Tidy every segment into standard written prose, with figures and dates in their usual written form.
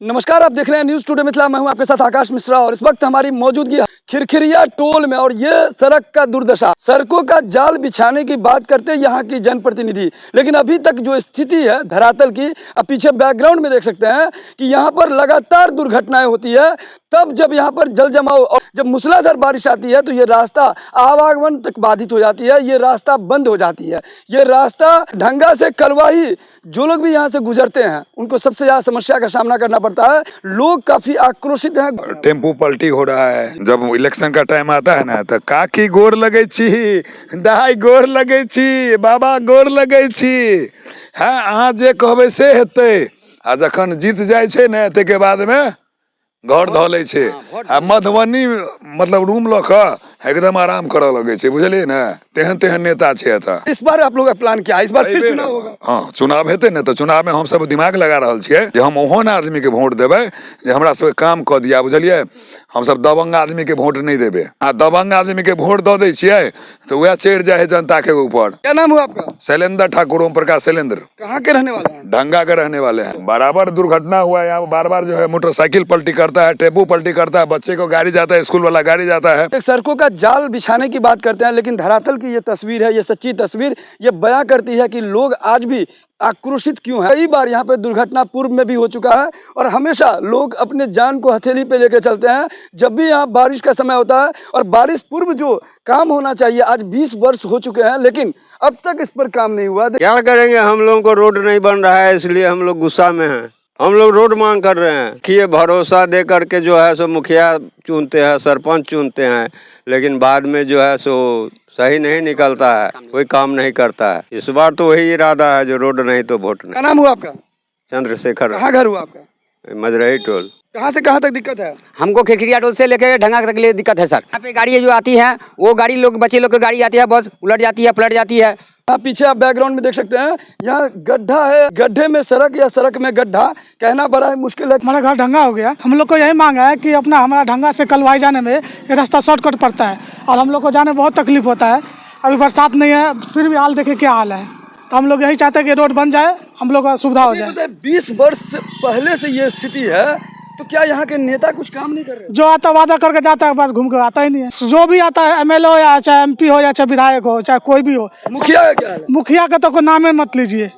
नमस्कार, आप देख रहे हैं न्यूज़ टुडे मिथिला। मैं हूं आपके साथ आकाश मिश्रा और इस वक्त हमारी मौजूदगी खिरखिरिया टोल में और ये सड़क का दुर्दशा, सड़कों का जाल बिछाने की बात करते हैं यहाँ की जनप्रतिनिधि, लेकिन अभी तक जो स्थिति है धरातल की, अब पीछे बैकग्राउंड में देख सकते हैं कि यहाँ पर लगातार दुर्घटनाएं होती है। तब जब यहाँ पर जल जमाव और जब मूसलाधार बारिश आती है तो ये रास्ता आवागमन तक बाधित हो जाती है, ये रास्ता बंद हो जाती है। ये रास्ता ढंगा से कलवाही जो लोग भी यहाँ से गुजरते हैं उनको सबसे ज्यादा समस्या का सामना करना पड़ता है। लोग काफी आक्रोशित हैं। टेम्पू पलटी हो रहा है। जब इलेक्शन का टाइम आता है ना तो काकी गोर लगे छी, दाई गोर लगे छी, बाबा गोर लगे छी। हाँ, अहाँ जे कहबे से हेतै। आ जखन जीत जाय छै ने तेके बाद में घर धो ले छे। आ मधुबनी मतलब रूम ल क एकदम आराम करऽ लगे छे, बुझलिए ना। तेहन तेहन नेता छे एतऽ। इस बार आप लोग का प्लान क्या है? इस बार फिर चुनाव होगा। हाँ, चुनाव हेतै ने तो चुनाव में हम सब दिमाग लगा रहल छियै जे हम ओहन आदमी के वोट देबै जे हमरा सब काम क दिया, बुझलिए। हम सब दबंग आदमी के वोट नहीं देबे। आ दबंग आदमी के वोट दे दै छियै तो वह चढ़ जाए जनता के ऊपर। क्या नाम हुआ आपका? शैलेंद्र ठाकुर, ओम प्रकाश शैलेंद्र। कहाँ के रहने वाले हैं? ढंगा के रहने वाले हैं। बराबर दुर्घटना हुआ है यहाँ, बार बार जो है मोटरसाइकिल पलटी करता है, टेम्पू पलटी करता है, बच्चे को गाड़ी जाता है, स्कूल वाला गाड़ी जाता है। एक सड़कों का जाल बिछाने की बात करते हैं, लेकिन धरातल की ये तस्वीर है, ये सच्ची तस्वीर, ये बयां करती है कि लोग आज भी आक्रोशित क्यों है। कई बार यहाँ पे दुर्घटना पूर्व में भी हो चुका है और हमेशा लोग अपने जान को हथेली पे लेके चलते हैं जब भी यहाँ बारिश का समय होता है। और बारिश पूर्व जो काम होना चाहिए, आज 20 वर्ष हो चुके हैं लेकिन अब तक इस पर काम नहीं हुआ। क्या करेंगे, हम लोगों को रोड नहीं बन रहा है इसलिए हम लोग गुस्सा में हैं। हम लोग रोड मांग कर रहे हैं कि ये भरोसा दे करके जो है सो मुखिया चुनते हैं, सरपंच चुनते हैं, लेकिन बाद में जो है सो सही नहीं निकलता है, कोई काम नहीं करता है। इस बार तो वही इरादा है, जो रोड नहीं तो वोट नहीं। क्या नाम हुआ आपका? चंद्रशेखर। कहाँ घर हुआ आपका? मजरही टोल। कहाँ से कहाँ तक दिक्कत है? हमको खिरखिरिया टोल से लेकर ढंगा तक लिए दिक्कत है सर। यहाँ पे गाड़ी जो आती है वो गाड़ी लोग, बच्चे लोग की गाड़ी आती है, बस उलट जाती है, पलट जाती है। आप पीछे आप बैकग्राउंड में देख सकते हैं, यहाँ गड्ढा है, गड्ढे में सड़क या सड़क में गड्ढा, कहना बड़ा है मुश्किल है। हमारा घर ढंगा हो गया। हम लोग को यही मांग है कि हमारा ढंगा से कलवाई जाने में ये रास्ता शॉर्टकट पड़ता है और हम लोग को जाने में बहुत तकलीफ होता है। अभी बरसात नहीं है, फिर भी हाल देखे क्या हाल है। तो हम लोग यही चाहते हैं कि रोड बन जाए, हम लोग का सुविधा हो जाए। 20 वर्ष पहले से ये स्थिति है, तो क्या यहाँ के नेता कुछ काम नहीं कर रहे? जो आता वादा करके जाता है बस घूम कर आता ही नहीं है। जो भी आता है, MLA हो या चाहे MP हो या चाहे विधायक हो, चाहे कोई भी हो। मुखिया का क्या है? मुखिया का तो कोई नामे मत लीजिए,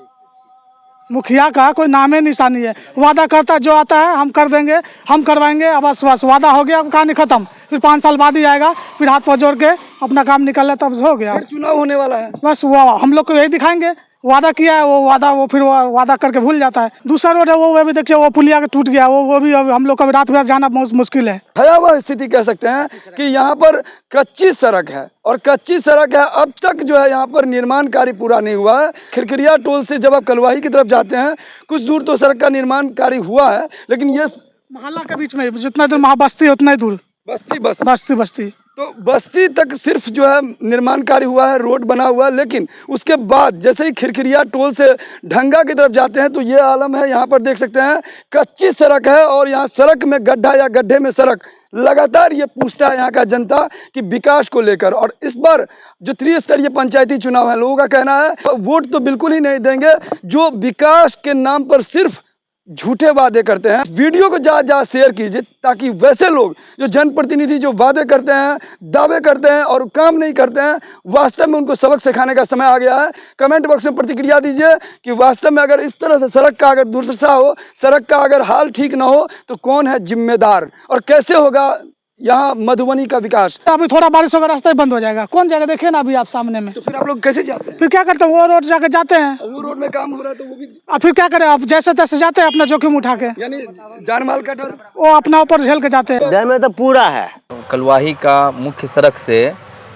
मुखिया का कोई नामे निशानी है। वादा करता है, जो आता है हम कर देंगे, हम करवाएंगे, अब बस वादा हो गया, कहानी खत्म। फिर 5 साल बाद ही आएगा, फिर हाथ पर जोड़ के अपना काम निकल ले, तब हो गया। फिर चुनाव होने वाला है, बस वो हम लोग को यही दिखाएंगे, वादा किया है वो फिर वादा करके भूल जाता है। दूसरा रोड है वो भी देखिए, वो पुलिया के टूट गया, वो भी हम लोग को रात भर जाना बहुत मुश्किल है। भयावह स्थिति कह सकते हैं कि यहाँ पर कच्ची सड़क है और कच्ची सड़क है, अब तक जो है यहाँ पर निर्माण कार्य पूरा नहीं हुआ है। खिरखिरिया टोल से जब आप कलवाही की तरफ जाते हैं कुछ दूर तो सड़क का निर्माण कार्य हुआ है, लेकिन ये मोहल्ला के बीच में जितना दूर वहाँ बस्ती उतना ही दूर बस्ती तो बस्ती तक सिर्फ जो है निर्माण कार्य हुआ है, रोड बना हुआ है। लेकिन उसके बाद जैसे ही खिरखिरिया टोल से ढंगा की तरफ जाते हैं तो ये आलम है। यहाँ पर देख सकते हैं कच्ची सड़क है और यहाँ सड़क में गड्ढा या गड्ढे में सड़क। लगातार ये पूछता है यहाँ का जनता कि विकास को लेकर। और इस बार जो त्रिस्तरीय पंचायती चुनाव है, लोगों का कहना है वोट तो बिल्कुल ही नहीं देंगे जो विकास के नाम पर सिर्फ झूठे वादे करते हैं। वीडियो को ज़्यादा शेयर कीजिए ताकि वैसे लोग जो जनप्रतिनिधि जो वादे करते हैं, दावे करते हैं और काम नहीं करते हैं, वास्तव में उनको सबक सिखाने का समय आ गया है। कमेंट बॉक्स में प्रतिक्रिया दीजिए कि वास्तव में अगर इस तरह से सड़क का अगर दुर्दशा हो, सड़क का अगर हाल ठीक ना हो तो कौन है जिम्मेदार और कैसे होगा यहाँ मधुबनी का विकास। अभी थोड़ा बारिश होगा रास्ता ही बंद हो जाएगा, कौन जाएगा? देखिए ना अभी आप सामने में। तो फिर आप लोग कैसे जाते हैं? फिर क्या करते हैं, वो रोड जाके जाते हैं। वो रोड में काम हो रहा है तो वो भी अब फिर क्या करें, आप जैसे तैसे जाते हैं अपना जोखिम उठा के, यानी जान माल का डर, वो अपना ऊपर झेल के जाते हैं। डैम में तो पूरा है। कलवाही का मुख्य सड़क से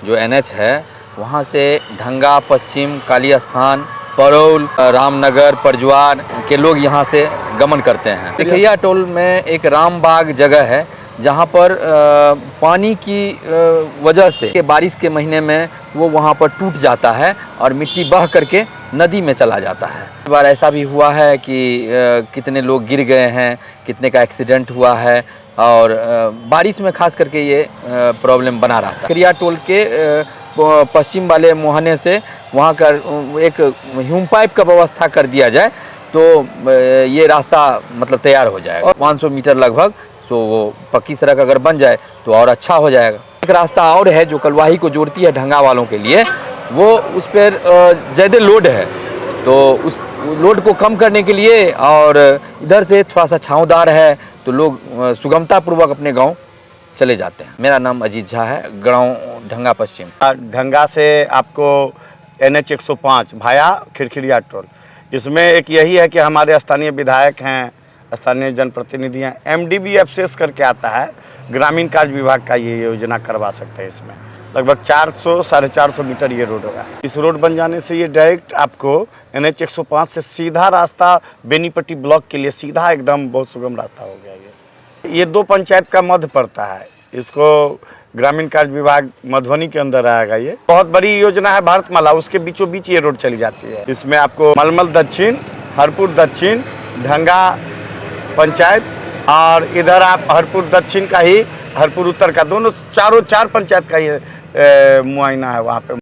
जो NH है वहाँ से ढंगा, पश्चिम, काली स्थान, परौल, रामनगर, परजवार के लोग यहाँ से गमन करते हैं। खिरखिरिया टोल में एक रामबाग जगह है जहाँ पर पानी की वजह से बारिश के महीने में वो वहाँ पर टूट जाता है और मिट्टी बह करके नदी में चला जाता है। इस बार ऐसा भी हुआ है कि कितने लोग गिर गए हैं, कितने का एक्सीडेंट हुआ है और बारिश में खास करके ये प्रॉब्लम बना रहा था। खिरखिरिया टोल के पश्चिम वाले मुहाने से वहाँ का एक ह्यूम पाइप का व्यवस्था कर दिया जाए तो ये रास्ता मतलब तैयार हो जाएगा। 500 मीटर लगभग, सो वो पक्की सड़क अगर बन जाए तो और अच्छा हो जाएगा। एक रास्ता और है जो कलवाही को जोड़ती है ढंगा वालों के लिए, वो उस पर ज़्यादा लोड है, तो उस लोड को कम करने के लिए और इधर से थोड़ा सा छाँवदार है तो लोग सुगमतापूर्वक अपने गांव चले जाते हैं। मेरा नाम अजीत झा है, गांव ढंगा पश्चिम। ढंगा से आपको NH 105 भाया खिरखिरिया टोल, इसमें एक यही है कि हमारे स्थानीय विधायक हैं, स्थानीय जनप्रतिनिधि हैं, MDBFCS करके आता है, ग्रामीण कार्य विभाग का ये योजना करवा सकते हैं। इसमें लगभग 400-450 मीटर ये रोड होगा। इस रोड बन जाने से ये डायरेक्ट आपको NH 105 से सीधा रास्ता बेनीपट्टी ब्लॉक के लिए सीधा एकदम बहुत सुगम रास्ता हो गया। ये 2 पंचायत का मध्य पड़ता है, इसको ग्रामीण कार्य विभाग मधुबनी के अंदर आएगा। ये बहुत बड़ी योजना है भारतमाला, उसके बीचों बीच ये रोड चली जाती है। इसमें आपको मलमल दक्षिण, हरपुर दक्षिण, ढंगा पंचायत और इधर आप हरपुर दक्षिण का ही, हरपुर उत्तर का, दोनों 4 पंचायत का ये मुआयना है वहाँ पे।